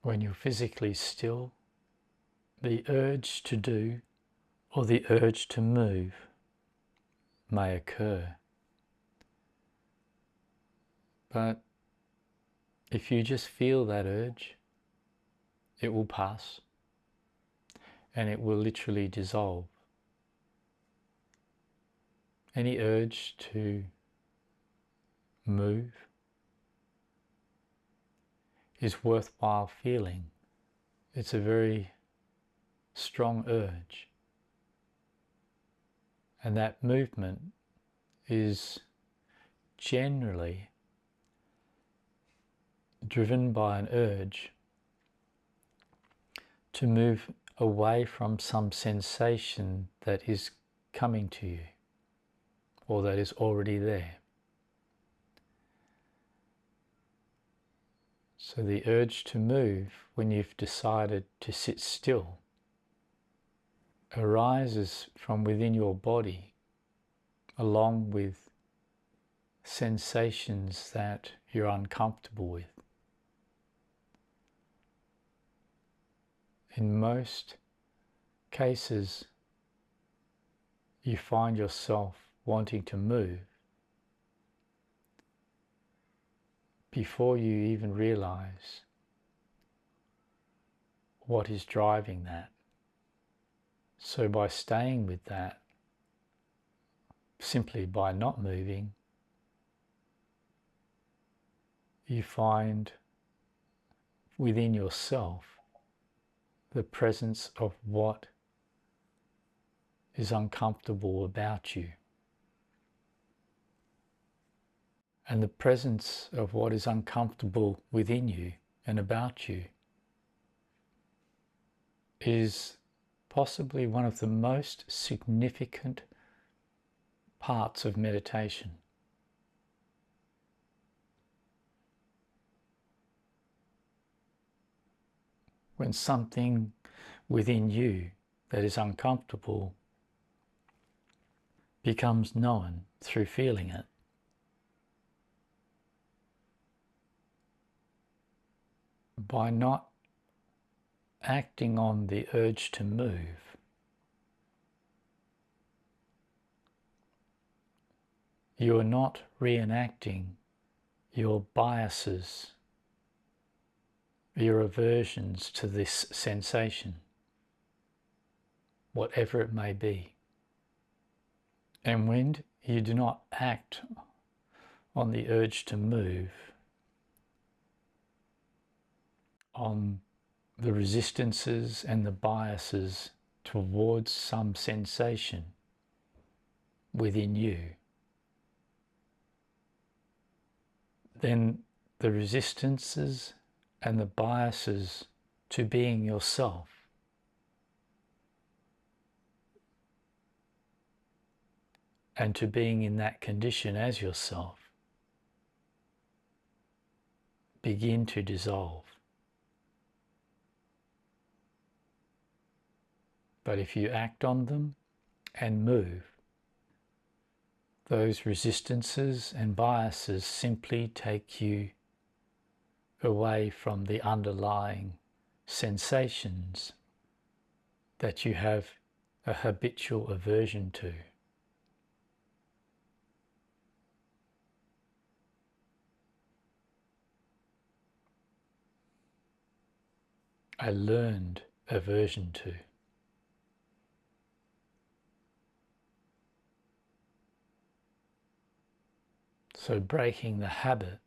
when you're physically still, the urge to do or the urge to move may occur. But if you just feel that urge, it will pass and it will literally dissolve. Any urge to move is worthwhile feeling. It's a very strong urge. And that movement is generally driven by an urge to move away from some sensation that is coming to you or that is already there. So the urge to move when you've decided to sit still arises from within your body along with sensations that you're uncomfortable with. In most cases, you find yourself wanting to move before you even realize what is driving that. So by staying with that, simply by not moving, you find within yourself the presence of what is uncomfortable about you. And the presence of what is uncomfortable within you and about you is possibly one of the most significant parts of meditation. When something within you that is uncomfortable becomes known through feeling it, by not acting on the urge to move, you are not reenacting your biases, your aversions to this sensation, whatever it may be. And when you do not act on the urge to move, on the resistances and the biases towards some sensation within you, then the resistances and the biases to being yourself and to being in that condition as yourself begin to dissolve. But if you act on them and move, those resistances and biases simply take you away from the underlying sensations that you have a habitual aversion to. A learned aversion to. So breaking the habit,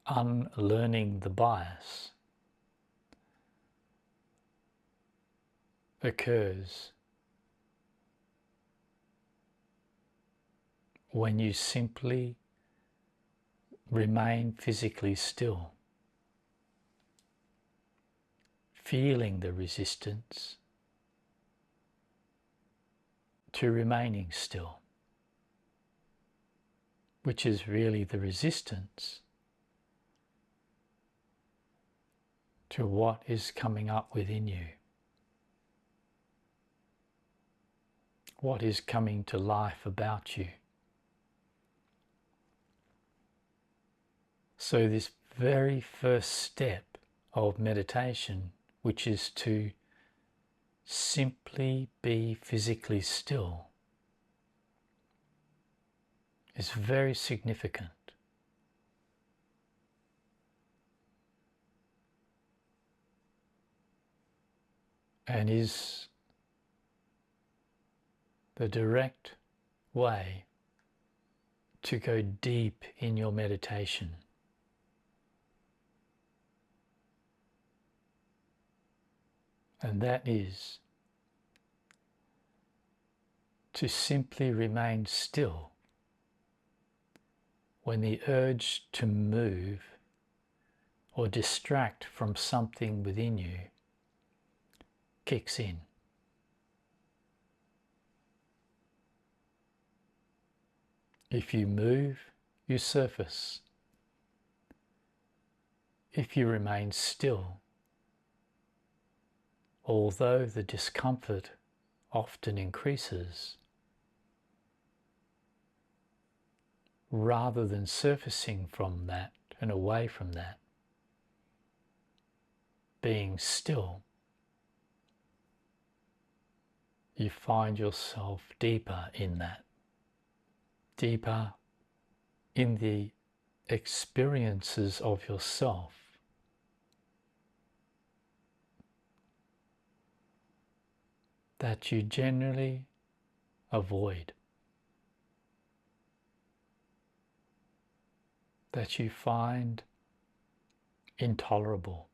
unlearning the bias, occurs when you simply remain physically still, feeling the resistance to remaining still, which is really the resistance to what is coming up within you, what is coming to life about you. So this very first step of meditation, which is to simply be physically still, is very significant. And is the direct way to go deep in your meditation. And that is to simply remain still when the urge to move or distract from something within you kicks in. If you move, you surface. If you remain still, although the discomfort often increases, rather than surfacing from that and away from that, being still, you find yourself deeper in that, deeper in the experiences of yourself that you generally avoid, that you find intolerable.